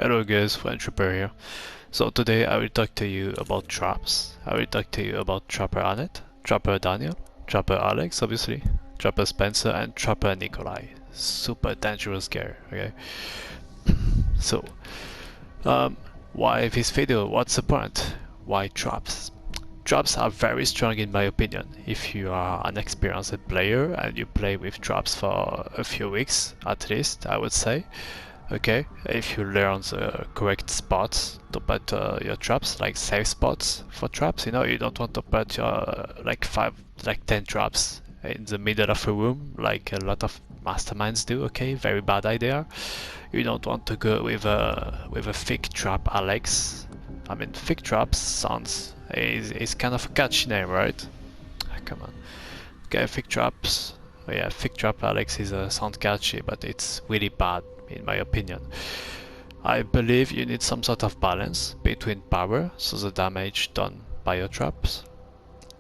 Hello guys, TRAPPER here. So today I will talk to you about traps. I will talk to you about Trapper Annette, Trapper Daniel, Trapper Alex obviously, Trapper Spencer and Trapper Nicholai. Super dangerous guy, okay? So, um, why this video? What's the point? Why traps? Traps are very strong in my opinion. If you are an experienced player and you play with traps for a few weeks at least, I would say. Okay, if you learn the correct spots to put your traps, like safe spots for traps, you know, you don't want to put your like 10 traps in the middle of a room, like a lot of masterminds do. Okay, very bad idea. You don't want to go with a fake trap, Alex. I mean, fake traps sounds is kind of a catchy name, right? Ah, come on. Okay, fake traps. Oh yeah, fake trap Alex is sound catchy, but it's really bad in my opinion. I believe you need some sort of balance between power, so the damage done by your traps,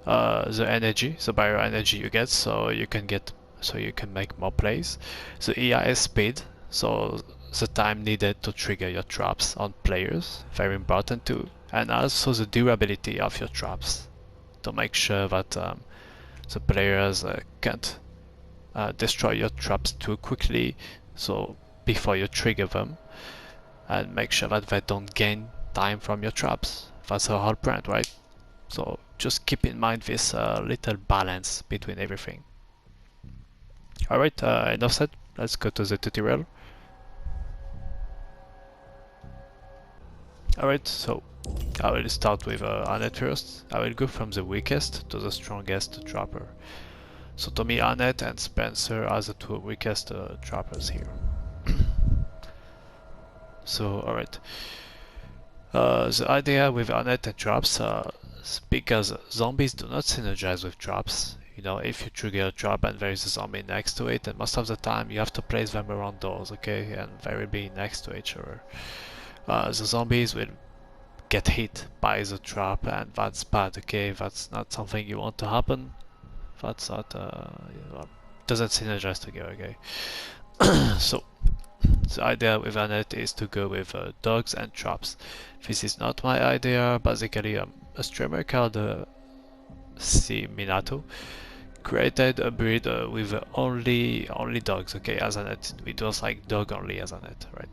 the energy, the bio energy you get, so you can make more plays, the EIS speed, so the time needed to trigger your traps on players, very important too, and also the durability of your traps, to make sure that the players can't destroy your traps too quickly, so before you trigger them, and make sure that they don't gain time from your traps. That's the whole point, right? So just keep in mind this little balance between everything. Alright, enough said, let's go to the tutorial. Alright, so I will start with Annette first. I will go from the weakest to the strongest trapper. So to me, Annette and Spencer are the two weakest trappers here. So, alright. The idea with Annette and traps, because zombies do not synergize with traps. You know, if you trigger a trap and there is a zombie next to it, and most of the time you have to place them around doors, okay? And they will be next to each other. The zombies will get hit by the trap, and that's bad, okay? That's not something you want to happen. That's not, doesn't synergize together, okay? So, the idea with Annette is to go with dogs and traps. This is not my idea. Basically, a streamer called C Minato created a breed with only dogs. Okay, as Annette, it was like dog only as Annette, right?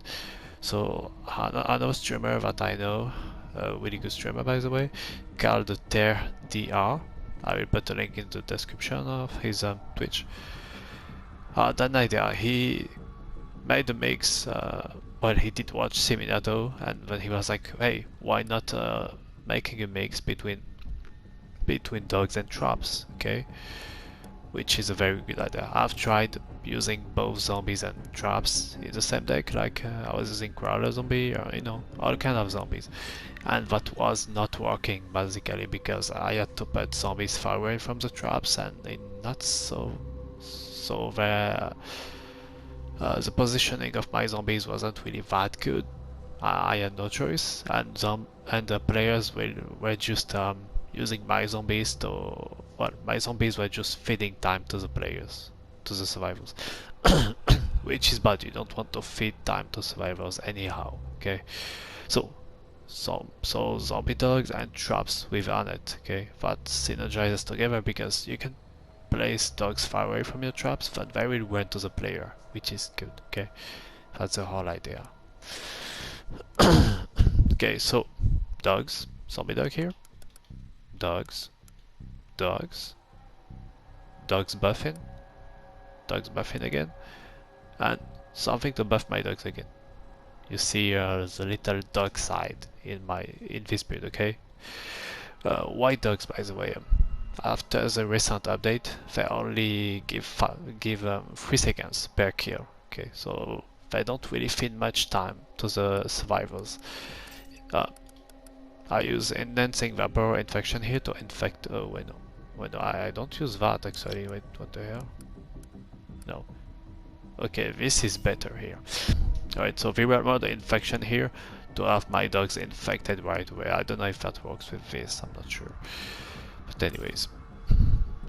So another streamer that I know, a really good streamer by the way, called TRDR. I will put a link in the description of his Twitch. That idea, he made a mix. Well, he did watch Seminato, and then he was like, "Hey, why not making a mix between dogs and traps?" Okay, which is a very good idea. I've tried using both zombies and traps in the same deck, like I was using crawler zombie, or you know, all kind of zombies, and that was not working basically because I had to put zombies far away from the traps, and they not so very. The positioning of my zombies wasn't really that good. I had no choice, and the players were just using my zombies to. Well, my zombies were just feeding time to the players, to the survivors, which is bad. You don't want to feed time to survivors anyhow. Okay, so zombie dogs and traps with Annette. Okay, that synergizes together because you can place dogs far away from your traps, but they will run to the player, which is good, okay? That's the whole idea. Okay, so dogs, zombie dog here, dogs, dogs, dogs buffing again, and something to buff my dogs again. You see the little dog side in this build, okay? White dogs, by the way. After the recent update, they only give 3 seconds per kill. Okay, so they don't really feed much time to the survivors. I use enhancing vapor infection here to infect. When I don't use that actually. Wait, what the hell? No. Okay, this is better here. Alright, so we were the infection here to have my dogs infected right away. I don't know if that works with this. I'm not sure. But anyways,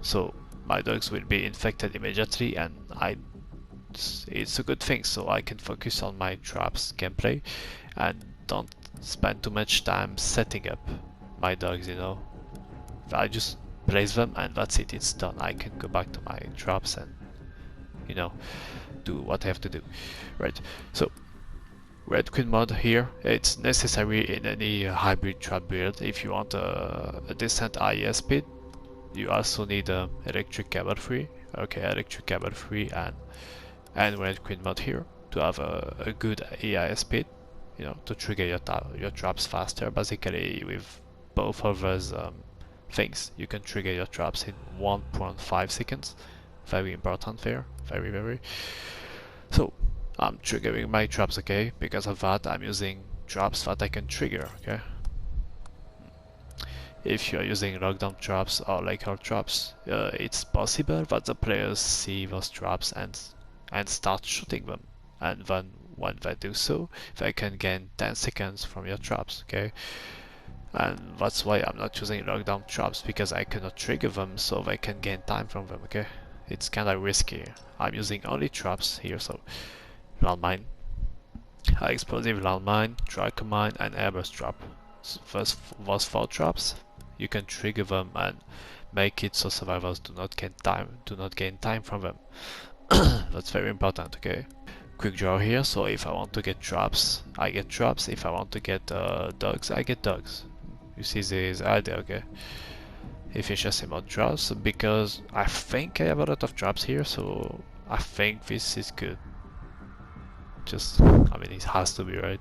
so my dogs will be infected immediately, and it's a good thing, so I can focus on my traps gameplay and don't spend too much time setting up my dogs, you know. I just place them and that's it, it's done. I can go back to my traps and, you know, do what I have to do. Right, so red queen mod here, it's necessary in any hybrid trap build. If you want a decent IES speed, you also need electric cable free. Okay, electric cable free and red queen mod here to have a good AIS speed, you know, to trigger your traps faster. Basically, with both of those things, you can trigger your traps in 1.5 seconds. Very important there, very. So I'm triggering my traps, okay? Because of that, I'm using traps that I can trigger, okay? If you're using lockdown traps or local traps, it's possible that the players see those traps and start shooting them. And then when they do so, they can gain 10 seconds from your traps, okay? And that's why I'm not using lockdown traps, because I cannot trigger them so they can gain time from them, okay? It's kinda risky. I'm using only traps here, so landmine, high explosive landmine, tracker mine, and airburst trap. So those 4 traps, you can trigger them and make it so survivors do not gain time from them. That's very important, okay? Quick draw here, so if I want to get traps, I get traps. If I want to get dogs, I get dogs. You see this idea, okay? Efficiency mod traps, because I think I have a lot of traps here, so I think this is good. Just, I mean, it has to be, right?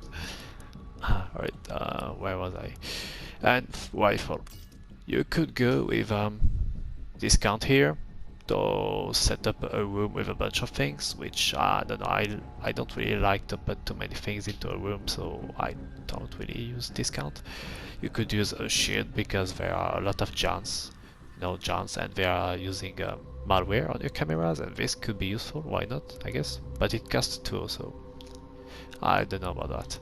Alright, where was I? And rifle. You could go with discount here to set up a room with a bunch of things, which I don't know, I don't really like to put too many things into a room, so I don't really use discount. You could use a shield because there are a lot of Johns, you know, Johns, and they are using malware on your cameras, and this could be useful, why not, I guess, but it costs 2, so I don't know about that.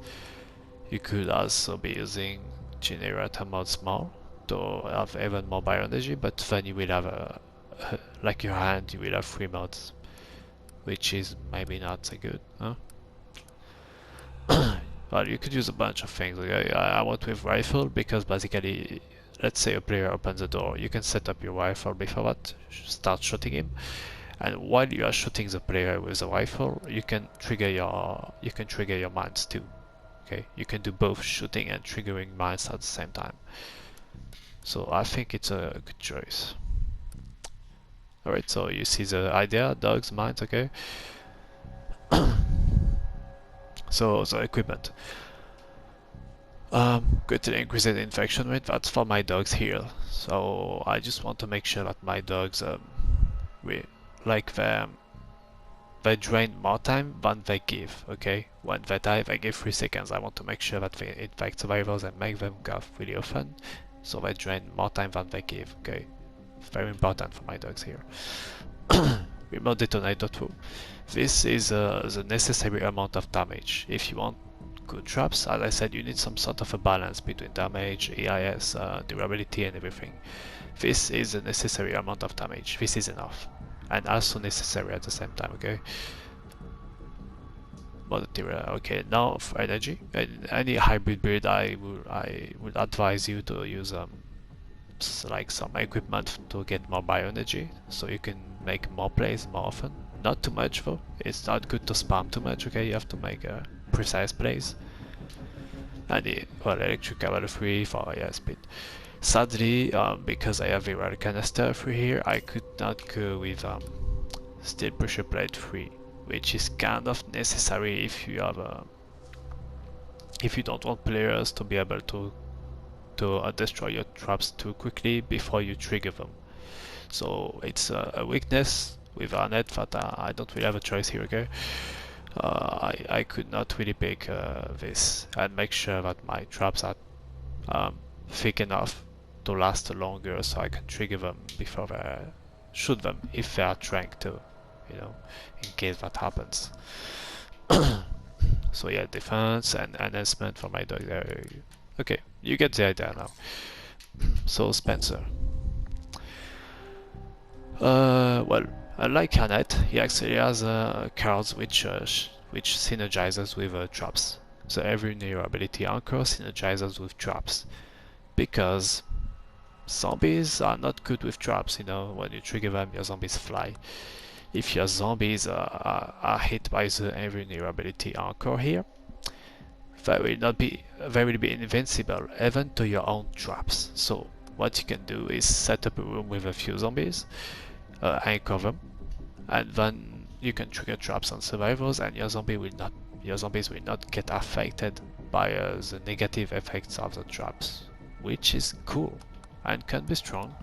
You could also be using generator mod small to have even more bio energy, but then you will have like your hand, you will have 3 mods, which is maybe not so good, huh? Well, you could use a bunch of things. Okay? I went with rifle because basically, let's say a player opens the door, you can set up your rifle before that, start shooting him, and while you are shooting the player with the rifle, you can trigger your mines too. Okay, you can do both shooting and triggering mines at the same time. So I think it's a good choice. Alright, so you see the idea, dogs, mines, okay? So the equipment. Greatly increased infection rate, that's for my dogs here. So I just want to make sure that my dogs, they drain more time than they give, okay? When they die, they give 3 seconds. I want to make sure that they infect survivors and make them cough really often, so they drain more time than they give, okay? Very important for my dogs here. Remote detonator tool. This is the necessary amount of damage. If you want good traps, as I said, you need some sort of a balance between damage, EIS, durability and everything. This is the necessary amount of damage. This is enough. And also necessary at the same time, okay? Material, okay, now for energy. In any hybrid build, I would advise you to use like some equipment to get more bioenergy, so you can make more plays more often. Not too much though, it's not good to spam too much, okay? You have to make precise plays. And well, electric cavalry free for speed. Sadly, because I have a rare canister free here, I could not go with steel pressure plate free, which is kind of necessary if you have if you don't want players to be able to destroy your traps too quickly before you trigger them. So it's a weakness with Annette that I don't really have a choice here, okay? I could not really pick this and make sure that my traps are thick enough to last longer so I can trigger them before I shoot them if they are trying to, you know, in case that happens. So yeah, defense and enhancement for my dog there. Okay, you get the idea now. So Spencer. Well, Like Annette, he actually has cards which synergizes with traps. So every new ability anchor synergizes with traps because zombies are not good with traps. You know, when you trigger them, your zombies fly. If your zombies are hit by the every new ability anchor here, they will be invincible even to your own traps. So what you can do is set up a room with a few zombies, anchor them, and then you can trigger traps on survivors, and your zombies will not get affected by the negative effects of the traps, which is cool and can be strong,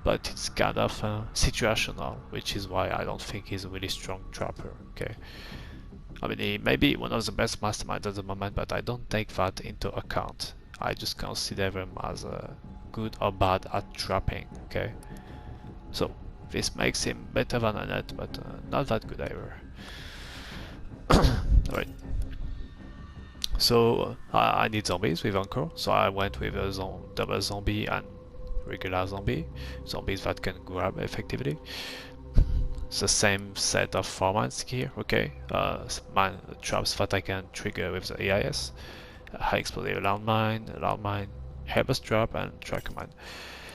but it's kind of situational, which is why I don't think he's a really strong trapper. Okay, I mean, he may be one of the best masterminds at the moment, but I don't take that into account. I just consider him as good or bad at trapping. Okay, so this makes him better than Annette, but not that good either. Alright. So I need zombies with Anchor, so I went with a double zombie and regular zombie. Zombies that can grab effectively. The same set of formats here, okay? Traps that I can trigger with the AIS. High explosive landmine, Harvest trap, and tracker mine.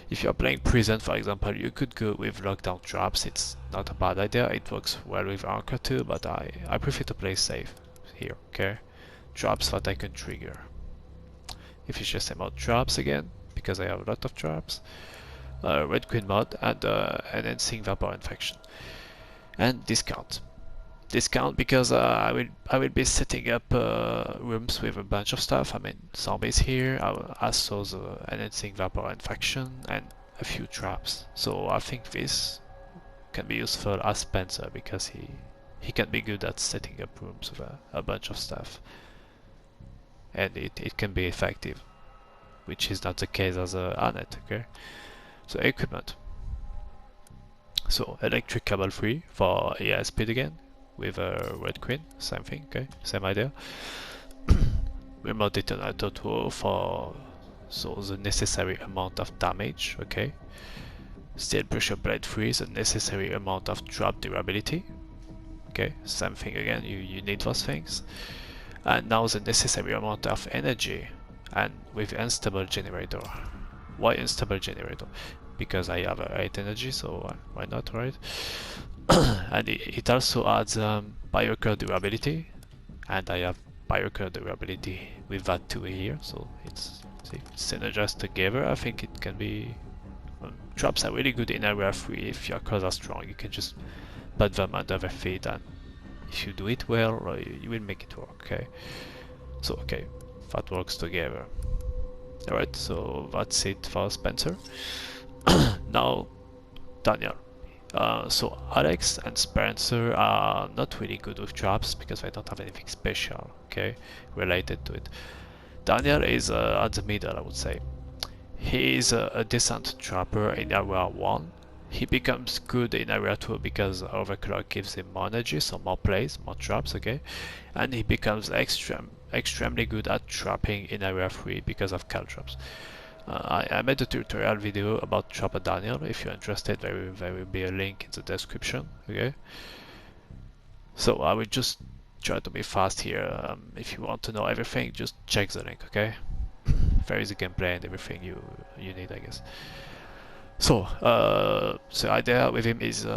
If you're playing prison, for example, you could go with lockdown traps. It's not a bad idea. It works well with Anchor too, but I prefer to play safe here, okay? Traps that I can trigger. If you just about traps again, because I have a lot of traps, red queen mod and enhancing vapor infection. And discount. Discount because I will be setting up rooms with a bunch of stuff. I mean, zombies here, I saw the enhancing vapor infection and a few traps. So I think this can be useful as Spencer because he can be good at setting up rooms with a bunch of stuff, and it can be effective, which is not the case as Annette. Okay, so equipment. So electric cable free for AI speed again with a red queen, same thing. Okay, same idea. Remote detonator tool for the necessary amount of damage. Okay, steel pressure plate free, the necessary amount of trap durability. Okay, same thing again. You need those things. And now the necessary amount of energy, and with unstable generator. Why unstable generator? Because I have 8 energy, so why not, right? And it also adds biocore durability, and I have biocore durability with that too here, so it's synergized together. I think it can be... traps are really good in area 3 if your cores are strong. You can just put them under their feet, and if you do it well, you will make it work, okay? So, okay, that works together. Alright, so that's it for Spencer. Now, Daniel. So Alex and Spencer are not really good with traps because they don't have anything special, okay, related to it. Daniel is at the middle, I would say. He is a decent trapper in area 1. He becomes good in area 2 because overclock gives him more energy, so more plays, more traps, okay? And he becomes extremely good at trapping in area 3 because of caltrops. I made a tutorial video about Trapper Daniel. If you're interested, there will be a link in the description, okay? So I will just try to be fast here. If you want to know everything, just check the link, okay? There is a gameplay and everything you need, I guess. So, the idea with him is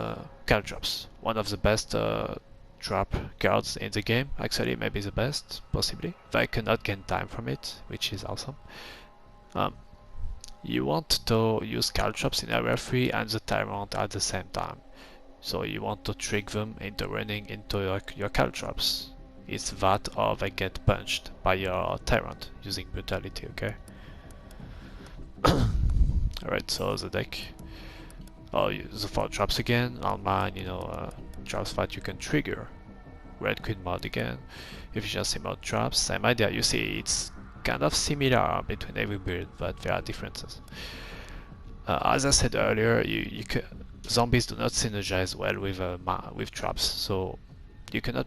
caltrops. One of the best trap cards in the game, actually maybe the best, possibly. They cannot gain time from it, which is awesome. You want to use caltrops in area 3 and the tyrant at the same time. So you want to trick them into running into your caltrops. It's that or they get punched by your tyrant using brutality, okay? Alright, so the deck. Oh, the 4 traps again, on mine, traps that you can trigger. Red Queen mod again. Efficiency mod traps, same idea. You see, it's kind of similar between every build, but there are differences. As I said earlier, zombies do not synergize well with traps, so you cannot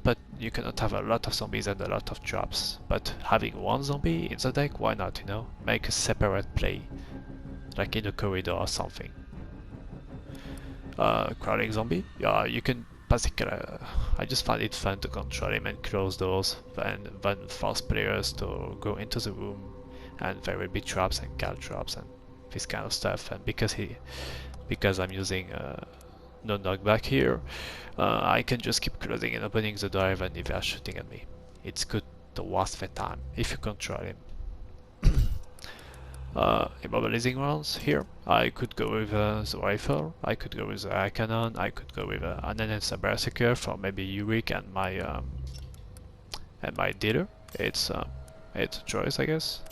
have a lot of zombies and a lot of traps. But having one zombie in the deck, why not? Make a separate play, like in a corridor or something. crawling zombie. Yeah, you can basically. I just find it fun to control him and close doors, and then force players to go into the room, and there will be traps and cal traps and this kind of stuff. And because I'm using no knockback here, I can just keep closing and opening the door even if they are shooting at me. It's good to waste the time if you control him. Immobilizing rounds here. I could go with the rifle, I could go with the air cannon, I could go with Annette and Berserker for maybe Uric and my dealer. It's a choice, I guess.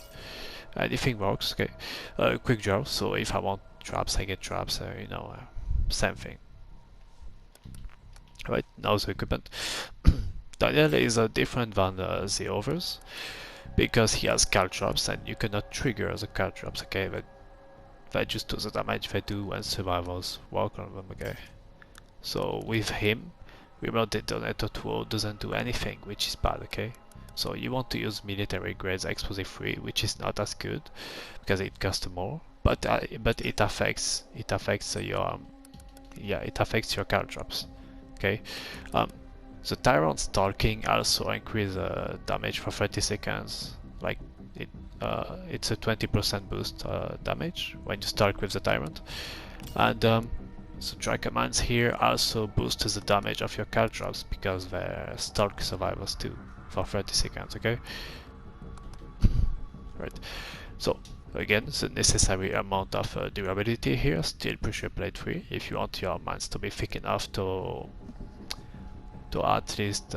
Anything works. Okay. Quick draw. So if I want traps, I get traps. Same thing. Right now the equipment. Daniel is different than the others, because he has caltrops and you cannot trigger the caltrops, okay? But they just do the damage they do when survivors walk on them, okay? So with him, Remote Detonator 2 doesn't do anything, which is bad, okay? So you want to use military grades explosive 3, which is not as good because it costs more, but it affects your caltrops, okay? The Tyrant Stalking also increases damage for 30 seconds. Like it's a 20% boost damage when you start with the Tyrant. And the Tracker Mines here also boost the damage of your caltrops because they're Stalk survivors too for 30 seconds, okay? Right. So again, the necessary amount of durability here, still pressure plate 3 if you want your mines to be thick enough to at least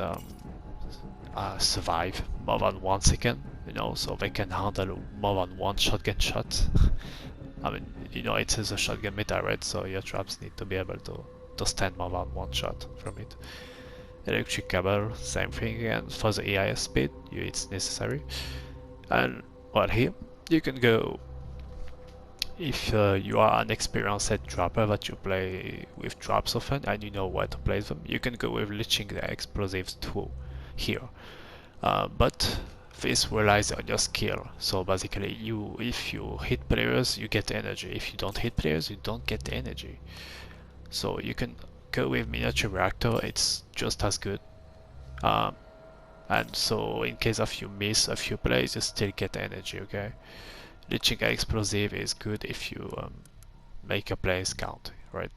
survive more than 1 second, so they can handle more than one shotgun shot. I mean, it is a shotgun meta, right? So your traps need to be able to stand more than one shot from it. Electric cable, same thing again. For the EIS speed, it's necessary. And well, here you can go. If you are an experienced trapper that you play with traps often and you know where to place them, you can go with leeching the explosives too here. But this relies on your skill. So basically, if you hit players, you get energy. If you don't hit players, you don't get energy. So you can go with miniature reactor. It's just as good. And so in case of you miss a few plays, you still get energy. Okay. Leeching explosive is good if you make your plays count, right?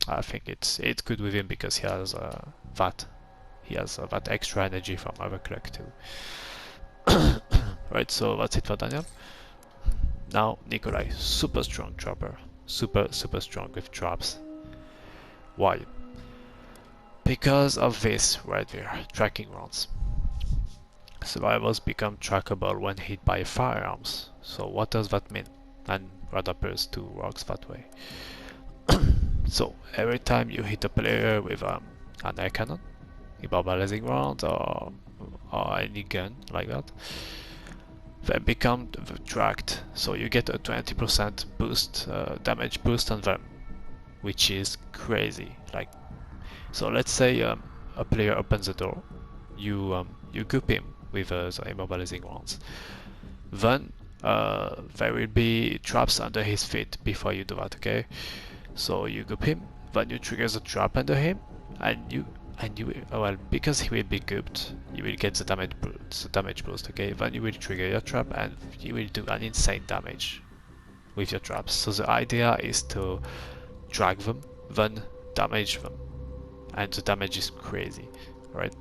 I think it's good with him because he has that extra energy from overclock too. Right, so that's it for Daniel. Now Nicholai, super strong trapper, super strong with traps. Why? Because of this right there, tracking rounds. Survivors become trackable when hit by firearms. So what does that mean? And Radapers 2 works that way. So every time you hit a player with an air cannon, immobilizing round, or any gun like that, they become tracked. So you get a 20% boost, damage boost on them, which is crazy. Like, so let's say a player opens the door, you goop him with the immobilizing rounds. Then there will be traps under his feet before you do that, okay? So you goop him, then you trigger the trap under him, and you well, because he will be gooped, you will get the damage boost, okay? Then you will trigger your trap and you will do an insane damage with your traps. So the idea is to drag them, then damage them, and the damage is crazy, right?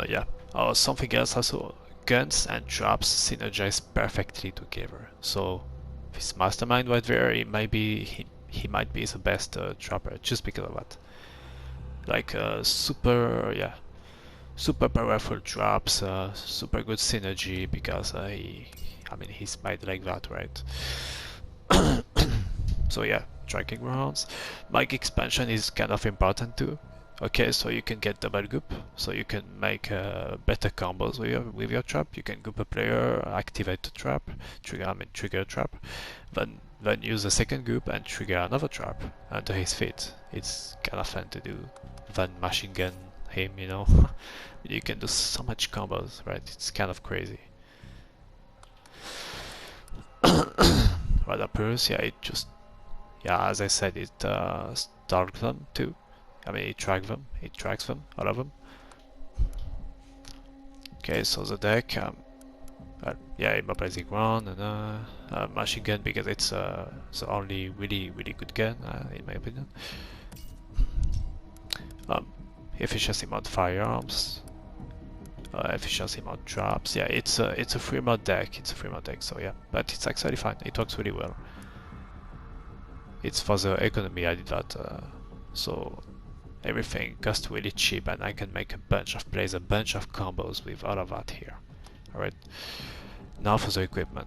Yeah. Something else also, guns and traps synergize perfectly together. So this Mastermind right there, he might be the best trapper just because of that. Like super powerful traps, super good synergy because he's made like that, right? So yeah, tracking rounds. Mic expansion is kind of important too. Okay, so you can get double goop, so you can make better combos with your trap. You can goop a player, activate the trap, trigger a trap, then use a second goop and trigger another trap under his feet. It's kind of fun to do. Then machine gun him, You can do so much combos, right? It's kind of crazy. rather purse. Yeah, it just, yeah, as I said, it stalks them too. I mean, it tracks them, all of them. Okay, so the deck, yeah, immobilizing one, and machine gun because it's the only really good gun, in my opinion. Efficiency mod firearms, efficiency mod traps. Yeah, it's a free mod deck. So yeah, but it's actually fine. It works really well. It's for the economy I did that, so everything costs really cheap, and I can make a bunch of plays, a bunch of combos with all of that here. Alright, now for the equipment.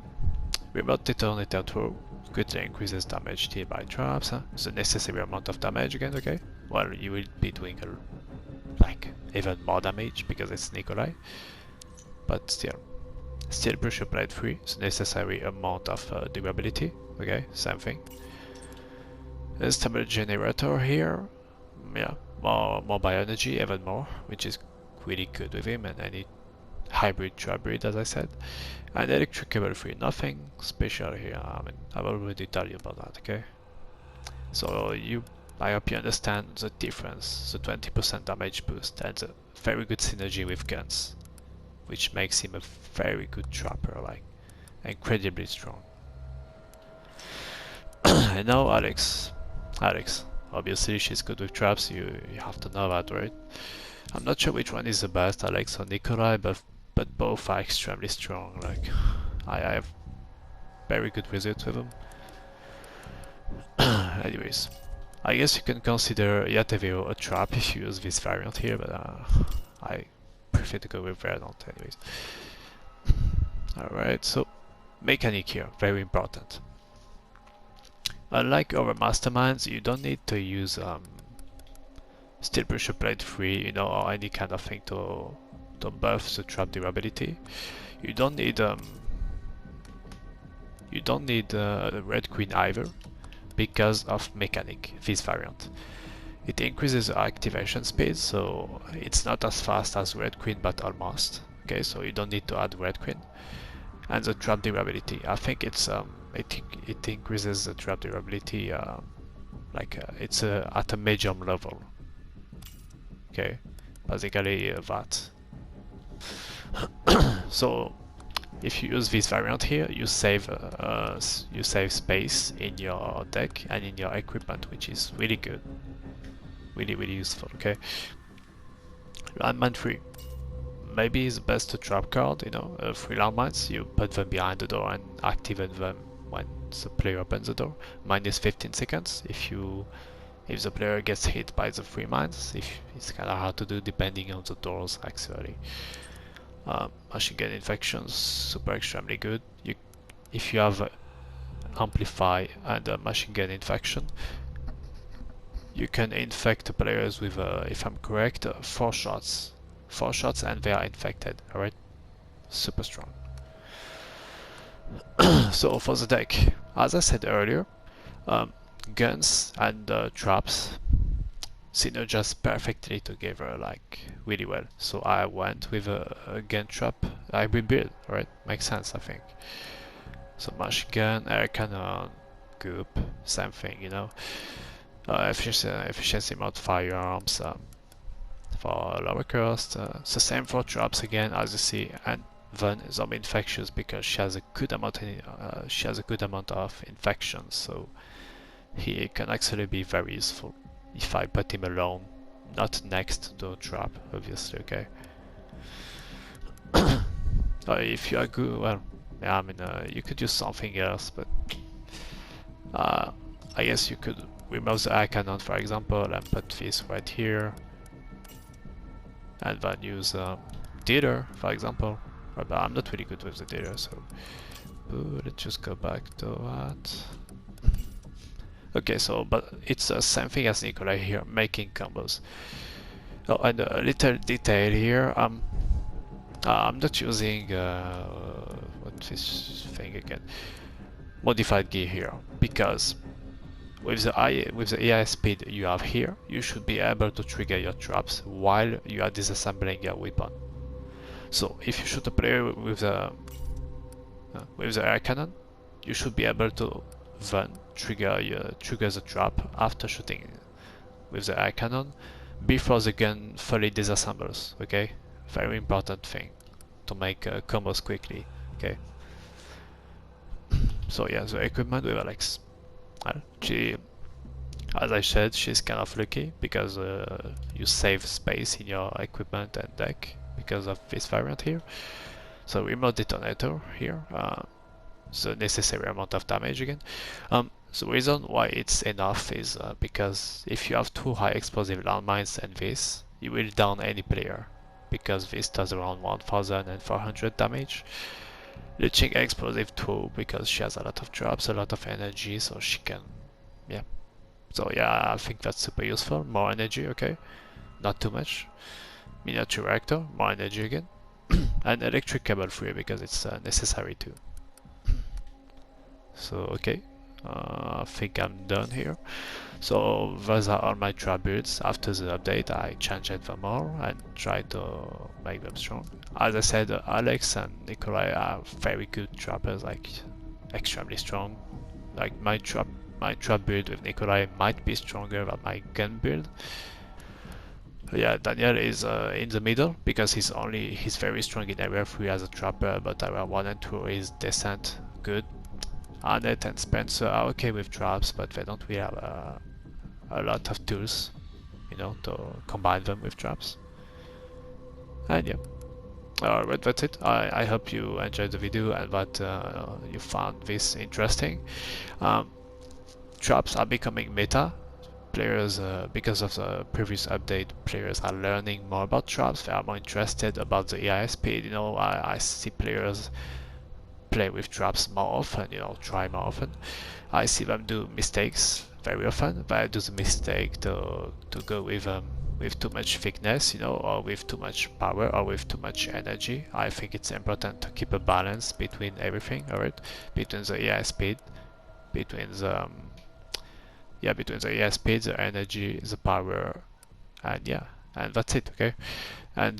Remote detonator throw greatly increases damage dealt by traps, the necessary amount of damage again, okay? Well, you will be doing like even more damage because it's Nicholai, but still pressure plate free, the necessary amount of durability, okay? Same thing. A stable generator here, yeah, more bioenergy, even more, which is really good with him, and any hybrid trap as I said. And electric cable free, nothing special here. I mean, I've already told you about that, okay? So I hope you understand the difference, the 20% damage boost, and the very good synergy with guns, which makes him a very good trapper, like incredibly strong. And now Alex, obviously she's good with traps, you have to know that, right? I'm not sure which one is the best, Alex or Nicholai, but both are extremely strong. Like, I have very good results with them. Anyways, I guess you can consider Yateveo a trap if you use this variant here, but I prefer to go with Verdant anyways. Alright, so mechanic here, very important. Unlike other masterminds, you don't need to use steel pressure plate free, you know, or any kind of thing to buff the trap durability. You don't need red queen either, because of mechanic, this variant. It increases the activation speed, so it's not as fast as red queen, but almost. Okay, so you don't need to add red queen. And the trap durability, I think it's it increases the trap durability it's at a medium level. Okay, basically that. So if you use this variant here, you save space in your deck and in your equipment, which is really good, really useful. Okay, landmine 3. Maybe it's best to trap card, you know, 3 landmines, you put them behind the door and activate them when the player opens the door. Minus 15 seconds if the player gets hit by the 3 mines. It's kinda hard to do depending on the doors actually. Machine gun infections, super extremely good. If you have amplify and a machine gun infection, you can infect players with, if I'm correct, 4 shots. 4 shots and they are infected, alright? Super strong. So for the deck, as I said earlier, guns and traps synergize perfectly together, like really well. So I went with a gun trap hybrid build, right? Makes sense, I think. So machine gun, air cannon, goop, same thing, you know. Efficiency mod firearms for lower cost. It's the same for traps again, as you see, and then zombie infectious because she has a good amount of infections, so he can actually be very useful if I put him alone, not next to a trap, obviously. Okay. If you are good, well, yeah, I mean, you could use something else, but I guess you could remove the air cannon, for example, and put this right here, and then use dealer, for example. But I'm not really good with the dealer, so let's just go back to that. Okay, so but it's the same thing as Nicholai here, making combos. Oh, and a little detail here. I'm not using what's this thing again? Modified gear here, because with the AI speed you have here, you should be able to trigger your traps while you are disassembling your weapon. So if you shoot a player with the air cannon, you should be able to then trigger the trap after shooting with the air cannon before the gun fully disassembles. Okay, very important thing to make combos quickly. Okay. So yeah, the equipment with Alex. She, as I said, she's kind of lucky because you save space in your equipment and deck because of this variant here. So remote detonator here, the necessary amount of damage again. The reason why it's enough is because if you have two high explosive landmines and this, you will down any player because this does around 1400 damage. Leeching explosive too because she has a lot of drops, a lot of energy, so she can, yeah. So yeah, I think that's super useful. More energy, okay, not too much. Miniature reactor, more energy again, and electric cable free because it's necessary too. So okay, I think I'm done here. So those are all my trap builds. After the update I changed them more and tried to make them strong. As I said, Alex and Nicholai are very good trappers, like extremely strong. Like my trap build with Nicholai might be stronger than my gun build. Yeah, Daniel is in the middle because he's very strong in area 3 as a trapper, but area 1 and 2 is decent, good. Annette and Spencer are okay with traps, but they don't really have a lot of tools, you know, to combine them with traps. And yeah, alright, that's it. I hope you enjoyed the video and that you found this interesting. Traps are becoming meta. Players, because of the previous update, players are learning more about traps. They are more interested about the AI speed. You know, I see players play with traps more often, you know, try more often. I see them do mistakes very often, but I do the mistake to go with too much thickness, you know, or with too much power, or with too much energy. I think it's important to keep a balance between everything, alright? Between the AI speed, between the between the AI speed, the energy, the power, and yeah, and that's it, okay? And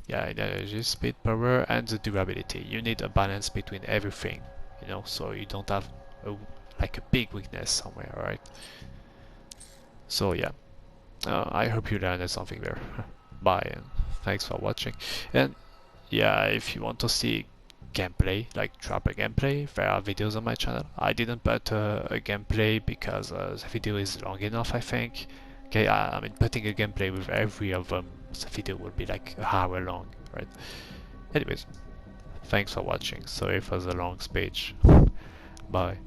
yeah, energy, speed, power, and the durability. You need a balance between everything, you know, so you don't have like a big weakness somewhere, alright? So yeah, I hope you learned something there. Bye, and thanks for watching. And yeah, if you want to see gameplay, like Trapper gameplay, there are videos on my channel. I didn't put a gameplay because the video is long enough, I think. Okay, I mean, putting a gameplay with every of them, the video will be like an hour long, right? Anyways, thanks for watching. Sorry for the long speech. Bye.